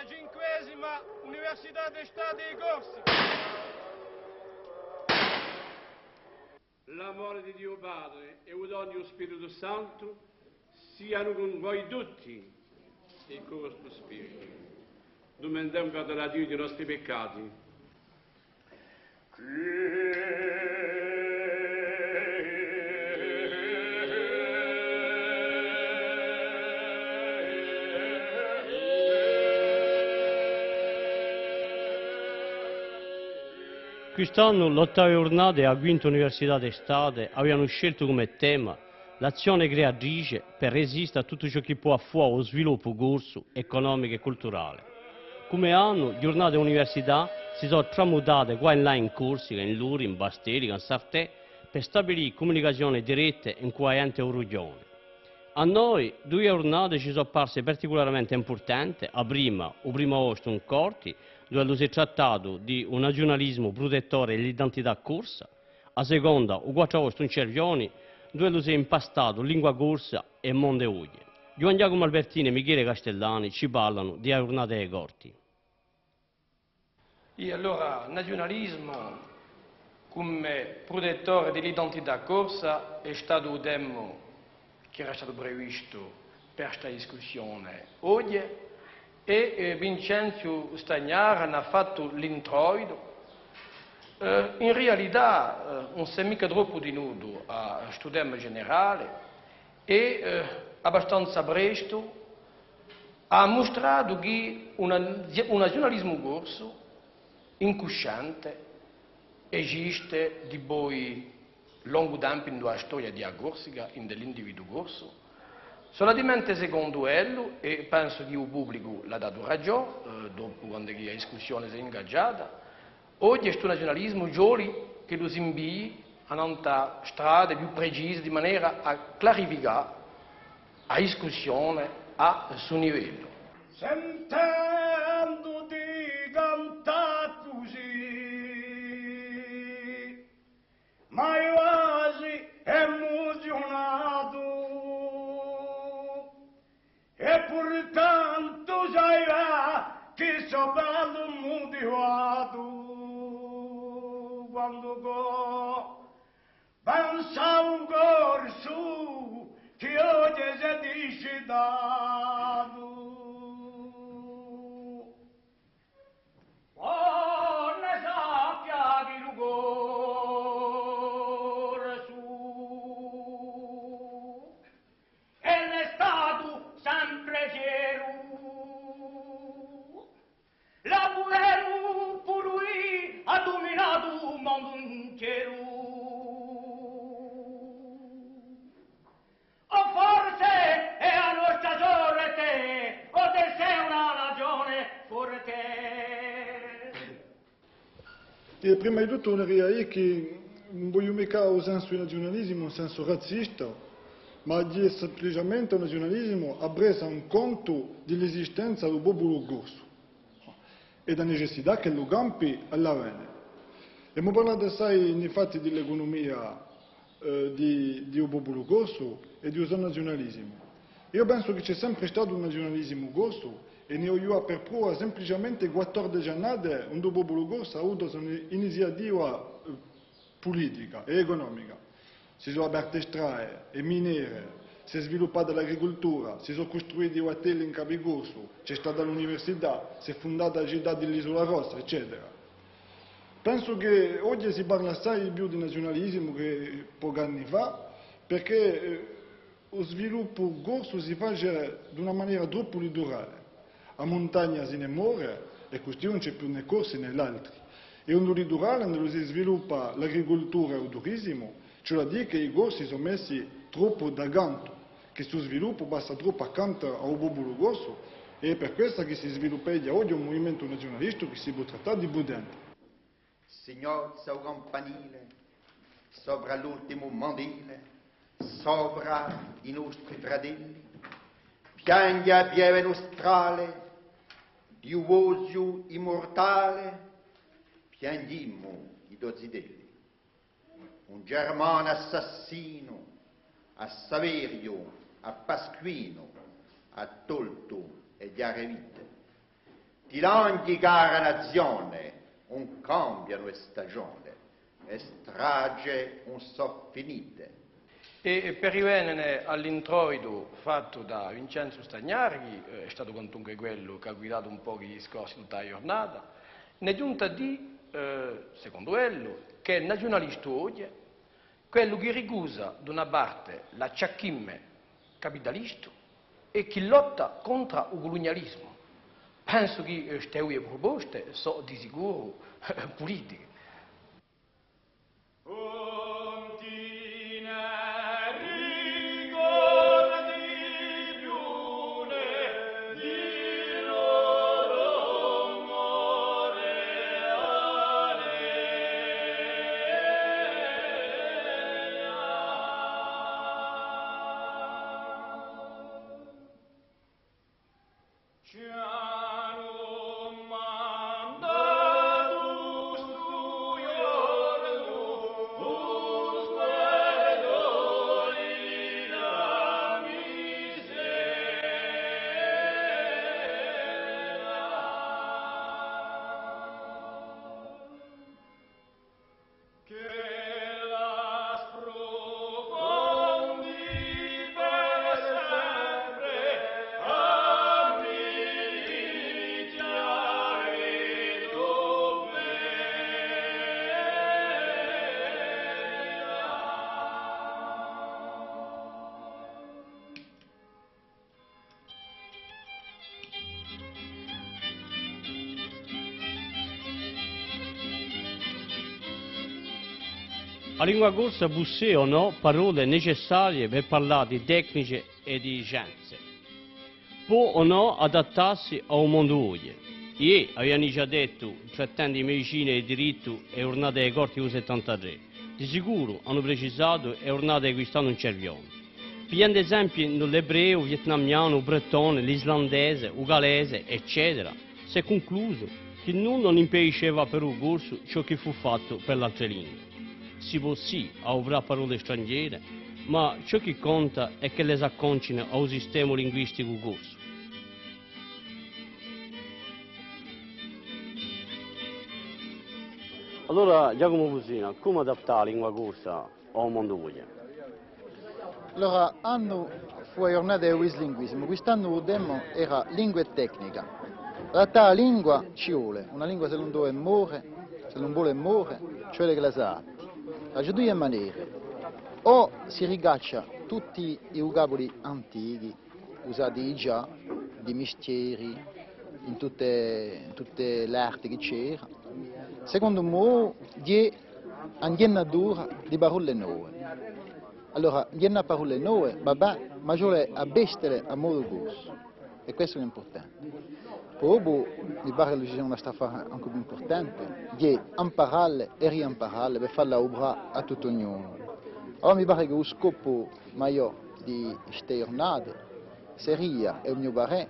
35ª Università di Stato di Corsica. L'amore di Dio Padre e l'odore Spirito Santo siano con voi tutti e con il vostro spirito. Domandiamo per Dio dei nostri peccati. Quest'anno l'8ª giornata a Quinta Università d'Estate avevano scelto come tema l'azione creatrice per resistere a tutto ciò che può affluire lo sviluppo corso economico e culturale. Come anno, giornate università si sono tramutate qua e là in Corsica, in Luri, in Basterica, in Sartè, per stabilire comunicazioni dirette in qua ente regione. A noi 2 giornate ci sono apparse particolarmente importanti, a prima, o primo agosto in Corti, dove si è trattato di un nazionalismo protettore dell'identità corsa, a seconda, o 4 agosto in Cervioni, dove si è impastato lingua corsa e monde uglie. Giovanni Giacomo Albertini e Michele Castellani ci parlano di giornate ai Corti. E allora, nazionalismo come protettore dell'identità corsa è stato un tema che era stato previsto per questa discussione oggi e Vincenzo Stagnara ha fatto l'introito. In realtà non si è mica troppo tenuto a questo tema generale e abbastanza presto ha mostrato che un nazionalismo corso incosciente esiste di poi lungo tempo nella storia di Corsica, dell'individuo corso. Solamente secondo ello, e penso che il pubblico l'ha dato ragione, dopo quando la discussione si è ingaggiata, oggi questo nazionalismo gioli che lo si invii a andare strade più precise di maniera a clarificare la discussione a suo livello. Sentendo di cantare così, ma io quasi emozionato, e portanto sai che so bello motivato, quando pensa un corso che oggi si dice dato. Oh, ne sappia chi lo corso e ne è stato sempre fiero. La Buero pur lui ha dominato il mondo intero. O forse è a nostra sorte, o te sei una ragione forte. E prima di tutto vorrei che non voglio mica usare il nazionalismo in senso razzista, ma di semplicemente un nazionalismo ha preso in conto dell'esistenza del popolo corso e della necessità che lo campi alla bene. E mi parlate assai infatti dell'economia di un popolo corso e di un nazionalismo. Io penso che c'è sempre stato un nazionalismo corso e ne ho io per prova semplicemente 14 anni un popolo corso ha avuto un'iniziativa politica e economica. Si sono aperte strade e miniere, si è sviluppata l'agricoltura, si sono costruiti hotel in Capicorso, c'è stata l'università, si è fondata la città dell'Isola Rossa, eccetera. Penso che oggi si parla assai più di nazionalismo che pochi anni fa, perché lo sviluppo corso si fa di una maniera troppo litorale. A montagna si ne muore e così non c'è più né corsi né altri. E un litorale dove si sviluppa l'agricoltura e il turismo, cioè vuol dire che i corsi sono messi troppo da canto, che il suo sviluppo passa troppo accanto al popolo corso e è per questo che si sviluppa oggi un movimento nazionalista che si può trattare di potente. Signor sau campanile, sopra l'ultimo mandile, sopra i nostri fratelli, piange a pieve nostrale, di uosio immortale, piangimmo i dozzidelli. Un germano assassino, a Saverio, a Pasquino, a Tolto e di Arevite. di ogni cara nazione un cambiano e stagione, e strage un so finite. E per rivenire all'introito fatto da Vincenzo Stagnari, è stato quantunque quello che ha guidato un po' gli discorsi tutta la giornata, ne è giunta di, secondo quello, che il nazionalista oggi, quello che ricusa da una parte la ciacchimme capitalista e chi lotta contro il colonialismo. Penso che queste proposte sono di sicuro politiche. La lingua corsa possiede o no parole necessarie per parlare di tecniche e di scienze. Può o no adattarsi a un mondo oggi. Ieri avevano già detto, trattando di medicina e diritto, è ornata ai corti del 73. Di sicuro hanno precisato è ornata di quest'anno in cervione. Pigliando esempi nell'ebreo, vietnamiano, bretone, l'islandese, il galese, eccetera, si è concluso che nulla non impedisceva per un corso ciò che fu fatto per le altre lingue. Si può sì avrà parole straniere, ma ciò che conta è che le si acconcino al sistema linguistico corso. Allora, Giacomo Busina, come adattare la lingua corsa al mondo oggi? Allora, anno fu la giornata del linguismo, quest'anno il tema era lingua e tecnica. Adattare la lingua ci vuole, una lingua se non vuole morire, cioè che la sa. C'è due maniere, o si rigaccia tutti i vocaboli antichi, usati già, di mestieri, in tutte le arti che c'era, secondo me di anghennatura di parole nuove. Allora, anghenna parole nuove, vabbè, ma ci vuole a bestere a modo corso, e questo è importante. Poi, mi pare che ci sia una staffa anche più importante, di imparare e riimparare per farla opera a tutto ognuno. Allora mi pare che lo scopo maggiore di queste giornate sarebbe, a mio parere,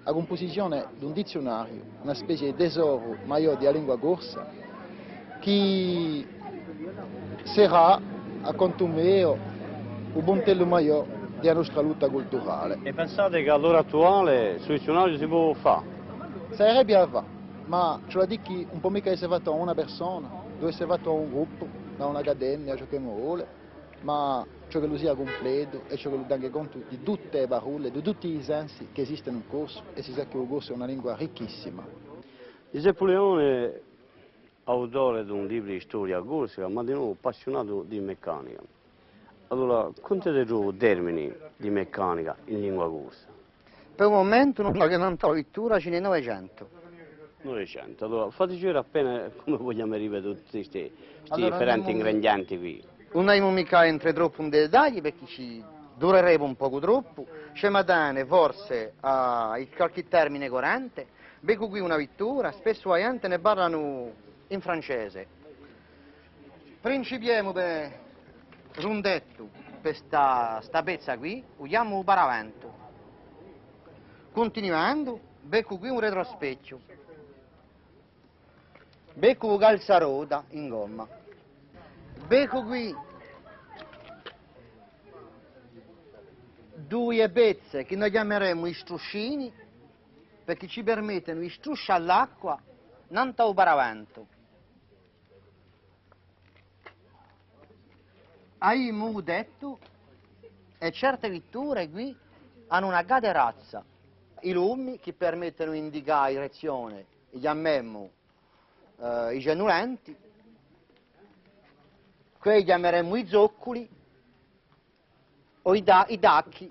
la composizione di un dizionario, una specie di tesoro maggiore della lingua corsa, che sarà, a conto mio, un puntello maggiore della nostra lotta culturale. E pensate che all'ora attuale sul dizionario si può fare? Sarebbe a fare, ma ce la dico che un po' mica essere fatto a una persona, deve essere fatto a un gruppo, da un'accademia, ciò che vuole, ma ciò che lo sia completo e ciò che lo dà anche conto di tutte le parole, di tutti i sensi che esistono in corso, e si sa che il corso è una lingua ricchissima. Giuseppe Leone, autore di un libro di storia corsica, ma di nuovo appassionato di meccanica. Allora, quanti termini di meccanica in lingua corsa? Per il momento non ho chiamato la lettura, ce n'è 900. 900, allora fateci vedere appena come vogliamo arrivare tutti questi Allora, differenti ingredienti qui. Non abbiamo mica entrato troppo in dettagli perché ci durerebbe un poco troppo. C'è matane forse qualche termine corrente, becco qui una lettura, spesso la gente ne parlano in francese. Principiamo per rondetto per sta pezza qui, usiamo il paravento. Continuando, becco qui un retrospecchio. Becco un calzaroda in gomma. Becco qui due pezze che noi chiameremo i struscini perché ci permettono di strusciare l'acqua non tau paravanto. Abbiamo detto e certe vetture qui hanno una caderazza, i lumi che permettono di indicare direzione, chiamiamo i genulenti, quelli chiameremo i zoccoli o i dacchi,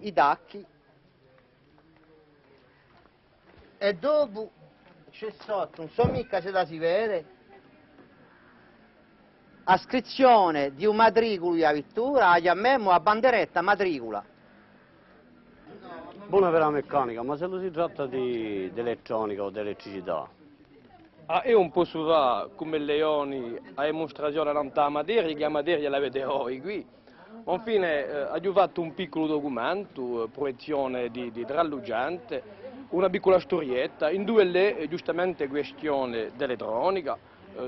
e dopo c'è sotto, non so mica se la si vede, ascrizione di un matricolo di vettura, la chiamiamo a banderetta matricola. Buona per la meccanica, ma se lo si tratta di elettronica o di elettricità? Io un po' surà come leoni a dimostrazione della materia, che la materia la vedrò qui. Infine, ho fatto un piccolo documento, proiezione di trallugiante, una piccola storietta, in due le giustamente questione d'elettronica,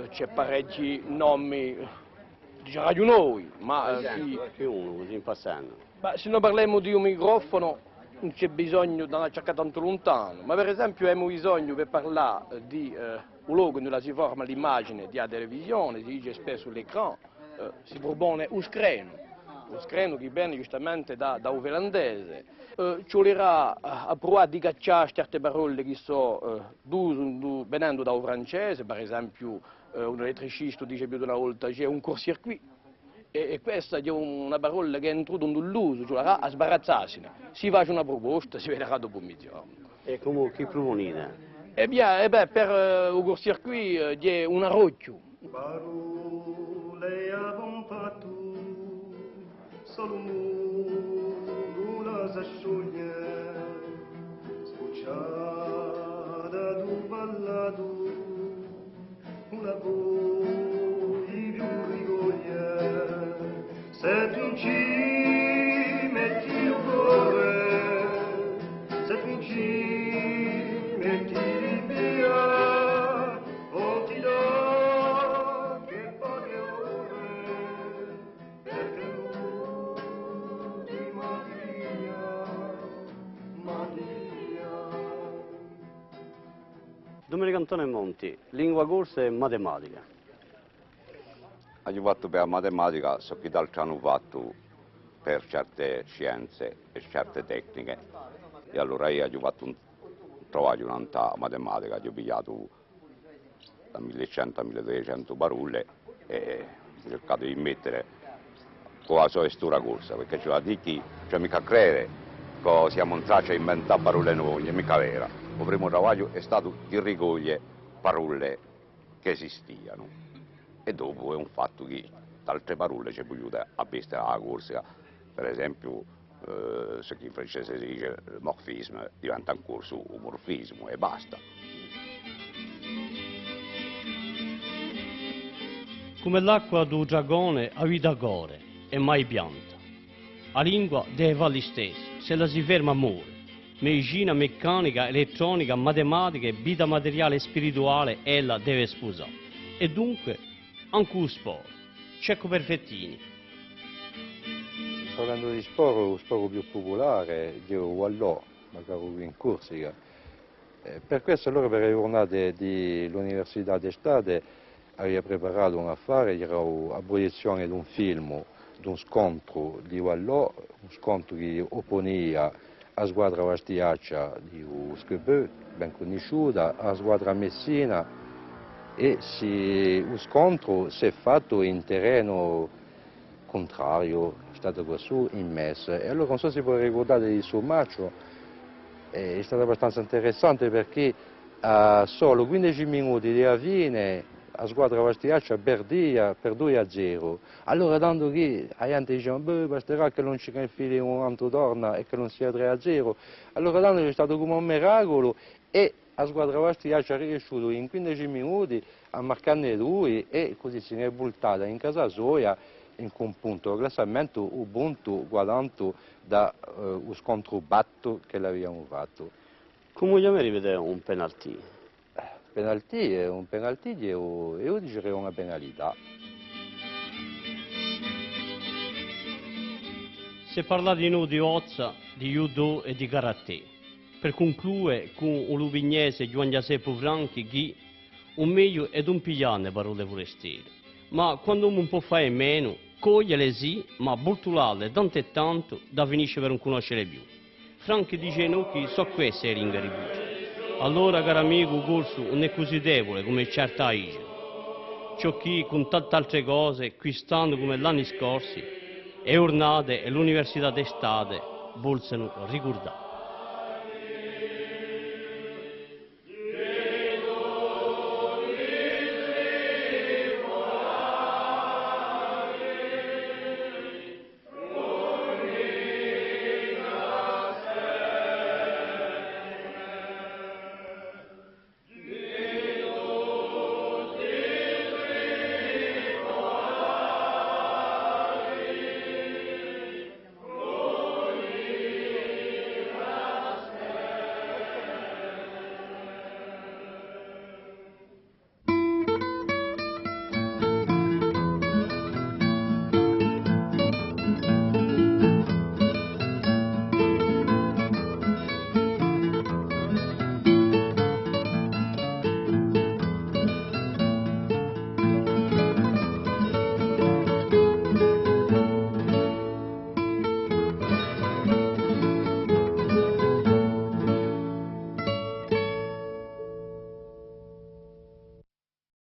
c'è parecchi nomi, diciamo noi, ma Più uno, così in passando. se noi parliamo di un microfono non c'è bisogno di andare a cercare tanto lontano, ma per esempio abbiamo bisogno per parlare di un luogo dove si forma l'immagine di televisione, si dice spesso l'ecran, si propone un schermo che viene giustamente da un finlandese, ci vorrà a provare di cacciare certe parole che so venendo da un francese, per esempio un elettricista dice più di una volta c'è un court-circuit, e questa è una parola che è introdotta nell'uso, cioè a sbarazzarsene. Si fa una proposta, si vedrà dopo mezzogiorno. E come chi proponete? Per un court-circuit c'è un arroggio. Parole avon fatto, solo una s'ascioglie, sbucciata d'un ballato, una voce di un rigoglia, se tu ci metti il cuore, se tu ci metti il via, o ti do che poche ore, perché l'ultima Maria. Domenico Antonio Monti, lingua corsa e matematica. Ho fatto per la matematica, so che d'altro hanno fatto per certe scienze e certe tecniche. E allora io ho fatto un travaglio in matematica, ho pigliato da 1100 a 1200 parole e ho cercato di mettere con la sua stura corsa, perché c'è la dici, cioè mica credere che siamo entrati a inventare parole nuove, mica vera. Il primo travaglio è stato di ricogliere parole che esistevano. E dopo è un fatto che altre parole ci vogliono a vista la corsa, per esempio se in francese si dice morfismo diventa un corso un morfismo e basta. Come l'acqua del dragone a vita gore e mai pianta. La lingua deve fare stessa, se la si ferma muore. Medicina, meccanica, elettronica, matematica, vita materiale e spirituale ella deve sposare. E dunque anche lo sport, Cecco Perfettini. Parlando di sport, lo sport più popolare è il Wallò, magari qui in Corsica. Per questo allora per le giornate dell'Università d'estate avevo preparato un affare, era la proiezione di un film, di un scontro di Wallò, un scontro che opponeva la squadra Vastiaccia di Skebö, ben conosciuta, alla squadra Messina, e lo scontro si è fatto in terreno contrario, è stato quassù in messa. E allora non so se può ricordare di sommaggio, è stato abbastanza interessante perché a solo 15 minuti dalla fine la squadra Vastiaccia perdia per 2-0. Allora tanto che la gente diceva basterà che non ci infili un altro torna e che non sia 3-0. Allora tanto è stato come un miracolo e la squadra Vastiaccia è riuscita in 15 minuti a marcarne 2 e così si è buttata in casa sua in un punto del classamento Ubuntu guadagnato da lo scontro batto che l'abbiamo fatto. Come gli rivede un penalty? Penalty è un penalty e io direi una penalità. Si è parlato di noi di Ozza, di judo e di karate. Per concludere con un luvignese Giovanni Giuseppe Franchi che un meglio ed un pigliane parole forestiere, ma quando uno non può fare meno, cogliele sì, ma bortularle tanto e tanto da finisce per non conoscere più. Franchi dice no che so queste le lingue ribuste. Allora, caro amico, il corso non è così debole come certa dice. Ciò che, con tante altre cose, quest'anno come l'anno scorso, e Ornate e l'Università d'Estate volsano ricordare.